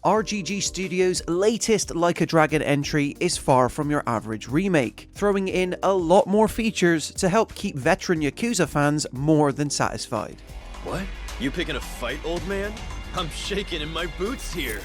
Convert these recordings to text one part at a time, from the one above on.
RGG Studio's latest Like a Dragon entry is far from your average remake, throwing in a lot more features to help keep veteran Yakuza fans more than satisfied. What? You picking a fight, old man? I'm shaking in my boots here.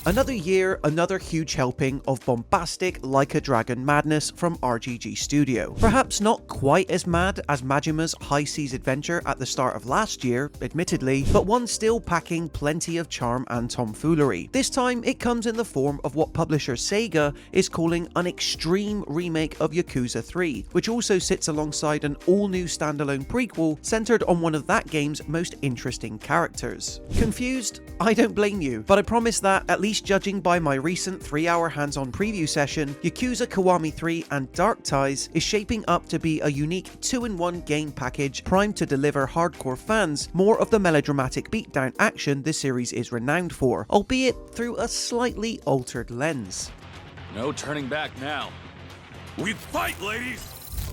Another year, another huge helping of bombastic Like a Dragon madness from RGG Studio. Perhaps not quite as mad as Majima's High Seas adventure at the start of last year, admittedly, but one still packing plenty of charm and tomfoolery. This time, it comes in the form of what publisher Sega is calling an extreme remake of Yakuza 3, which also sits alongside an all-new standalone prequel centered on one of that game's most interesting characters. Confused? I don't blame you, but I promise that, at least judging by my recent 3-hour hands-on preview session, Yakuza Kiwami 3 and Dark Ties is shaping up to be a unique 2-in-1 game package primed to deliver hardcore fans more of the melodramatic beatdown action this series is renowned for, albeit through a slightly altered lens. No turning back now. We fight, ladies!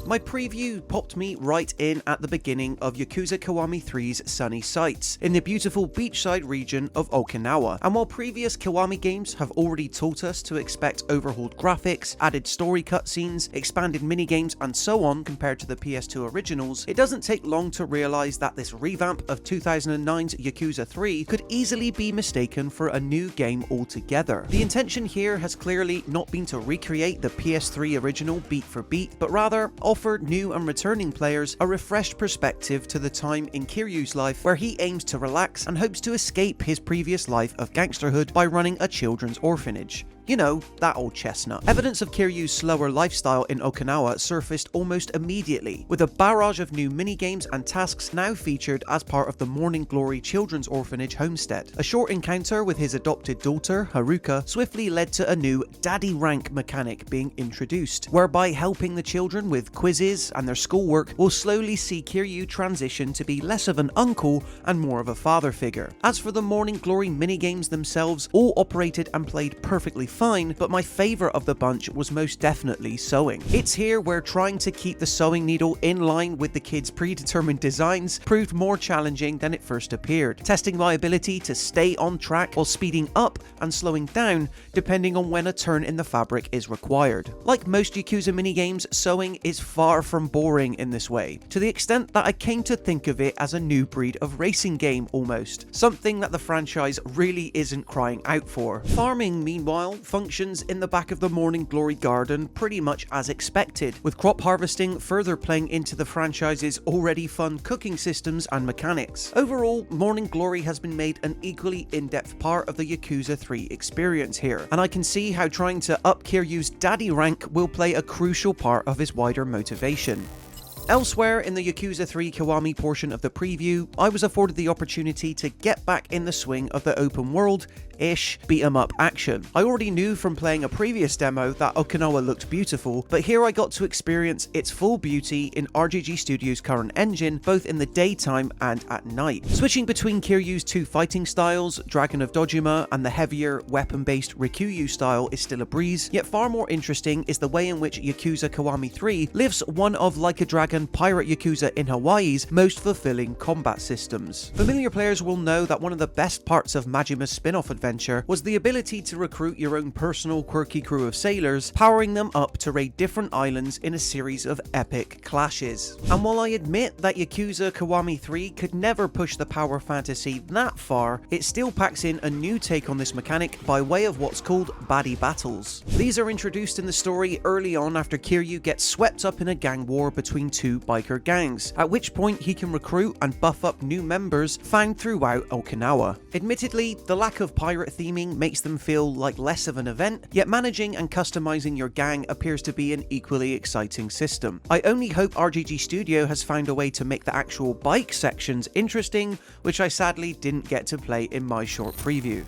My preview popped me right in at the beginning of Yakuza Kiwami 3's sunny sights, in the beautiful beachside region of Okinawa, and while previous Kiwami games have already taught us to expect overhauled graphics, added story cutscenes, expanded minigames and so on compared to the PS2 originals, it doesn't take long to realise that this revamp of 2009's Yakuza 3 could easily be mistaken for a new game altogether. The intention here has clearly not been to recreate the PS3 original beat for beat, but rather offer new and returning players a refreshed perspective to the time in Kiryu's life where he aims to relax and hopes to escape his previous life of gangsterhood by running a children's orphanage. You know, that old chestnut. Evidence of Kiryu's slower lifestyle in Okinawa surfaced almost immediately, with a barrage of new minigames and tasks now featured as part of the Morning Glory Children's Orphanage homestead. A short encounter with his adopted daughter, Haruka, swiftly led to a new daddy rank mechanic being introduced, whereby helping the children with quizzes and their schoolwork will slowly see Kiryu transition to be less of an uncle and more of a father figure. As for the Morning Glory minigames themselves, all operated and played perfectly fine, but my favourite of the bunch was most definitely sewing. It's here where trying to keep the sewing needle in line with the kids' predetermined designs proved more challenging than it first appeared, testing my ability to stay on track while speeding up and slowing down depending on when a turn in the fabric is required. Like most Yakuza minigames, sewing is far from boring in this way, to the extent that I came to think of it as a new breed of racing game almost, something that the franchise really isn't crying out for. Farming, meanwhile, functions in the back of the Morning Glory garden pretty much as expected, with crop harvesting further playing into the franchise's already fun cooking systems and mechanics. Overall, Morning Glory has been made an equally in-depth part of the Yakuza 3 experience here, and I can see how trying to up Kiryu's daddy rank will play a crucial part of his wider motivation. Elsewhere in the Yakuza 3 Kiwami portion of the preview, I was afforded the opportunity to get back in the swing of the open world-ish beat-em-up action. I already knew from playing a previous demo that Okinawa looked beautiful, but here I got to experience its full beauty in RGG Studio's current engine, both in the daytime and at night. Switching between Kiryu's two fighting styles, Dragon of Dojima and the heavier weapon-based Rikyu style is still a breeze, yet far more interesting is the way in which Yakuza Kiwami 3 lives one of Like a Dragon Pirate Yakuza in Hawaii's most fulfilling combat systems. Familiar players will know that one of the best parts of Majima's spin-off adventure was the ability to recruit your own personal quirky crew of sailors, powering them up to raid different islands in a series of epic clashes. And while I admit that Yakuza Kiwami 3 could never push the power fantasy that far, it still packs in a new take on this mechanic by way of what's called baddie battles. These are introduced in the story early on after Kiryu gets swept up in a gang war between two biker gangs, at which point he can recruit and buff up new members found throughout Okinawa. Admittedly, the lack of pirate theming makes them feel like less of an event, yet managing and customizing your gang appears to be an equally exciting system. I only hope RGG Studio has found a way to make the actual bike sections interesting, which I sadly didn't get to play in my short preview.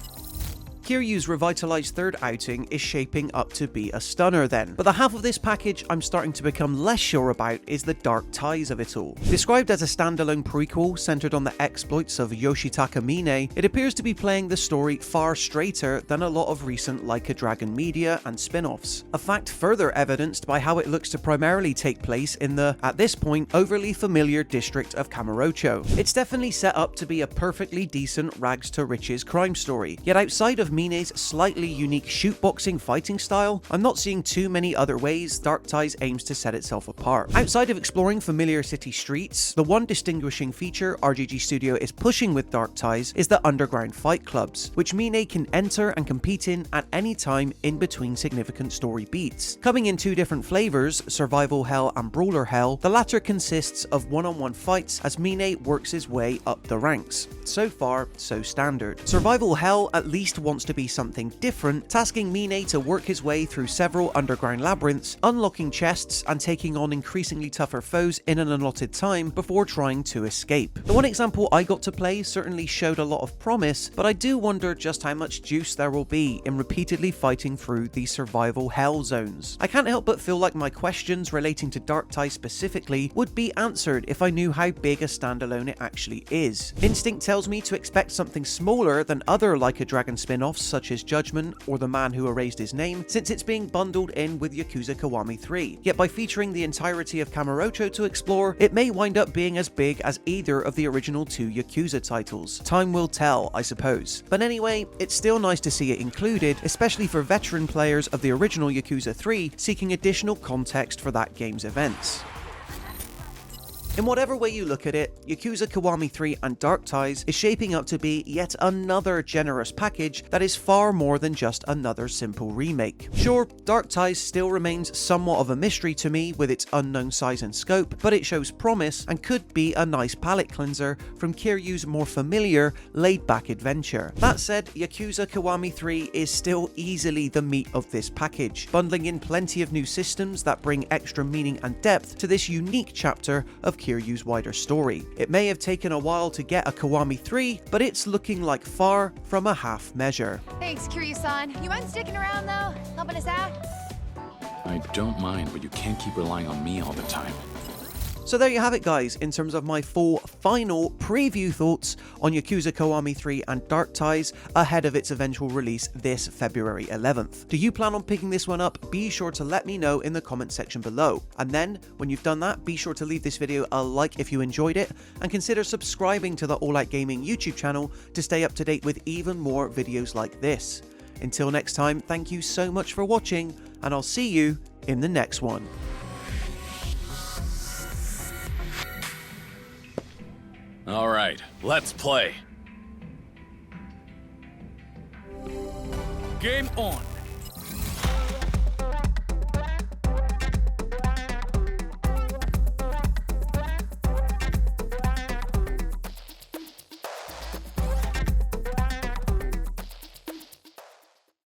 Kiryu's revitalized third outing is shaping up to be a stunner then, but the half of this package I'm starting to become less sure about is the dark ties of it all. Described as a standalone prequel centered on the exploits of Yoshitaka Mine, it appears to be playing the story far straighter than a lot of recent Like a Dragon media and spin-offs, a fact further evidenced by how it looks to primarily take place in the, at this point, overly familiar district of Kamurocho. It's definitely set up to be a perfectly decent rags to riches crime story, yet outside of Mine's slightly unique shootboxing fighting style, I'm not seeing too many other ways Dark Ties aims to set itself apart. Outside of exploring familiar city streets, the one distinguishing feature RGG Studio is pushing with Dark Ties is the underground fight clubs, which Mine can enter and compete in at any time in between significant story beats. Coming in two different flavors, Survival Hell and Brawler Hell, the latter consists of one-on-one fights as Mine works his way up the ranks. So far, so standard. Survival Hell at least wants to be something different, tasking Mine to work his way through several underground labyrinths, unlocking chests and taking on increasingly tougher foes in an allotted time before trying to escape. The one example I got to play certainly showed a lot of promise, but I do wonder just how much juice there will be in repeatedly fighting through these survival hell zones. I can't help but feel like my questions relating to Dark Ties specifically would be answered if I knew how big a standalone it actually is. Instinct tells me to expect something smaller than other Like a Dragon spin-offs such as Judgment or The Man Who Erased His Name, since it's being bundled in with Yakuza Kiwami 3. Yet by featuring the entirety of Kamurocho to explore, it may wind up being as big as either of the original two Yakuza titles. Time will tell, I suppose. But anyway, it's still nice to see it included, especially for veteran players of the original Yakuza 3 seeking additional context for that game's events. In whatever way you look at it, Yakuza Kiwami 3 and Dark Ties is shaping up to be yet another generous package that is far more than just another simple remake. Sure, Dark Ties still remains somewhat of a mystery to me with its unknown size and scope, but it shows promise and could be a nice palate cleanser from Kiryu's more familiar, laid-back adventure. That said, Yakuza Kiwami 3 is still easily the meat of this package, bundling in plenty of new systems that bring extra meaning and depth to this unique chapter of Kiryu's wider story. It may have taken a while to get a Kiwami 3, but it's looking like far from a half measure. Thanks, Kiryu-san. You mind sticking around, though? Helping us out? I don't mind, but you can't keep relying on me all the time. So there you have it, guys, in terms of my full final preview thoughts on Yakuza Kiwami 3 and Dark Ties ahead of its eventual release this February 11th. Do you plan on picking this one up? Be sure to let me know in the comment section below. And then, when you've done that, be sure to leave this video a like if you enjoyed it, and consider subscribing to the All Out Gaming YouTube channel to stay up to date with even more videos like this. Until next time, thank you so much for watching, and I'll see you in the next one. All right, let's play. Game on.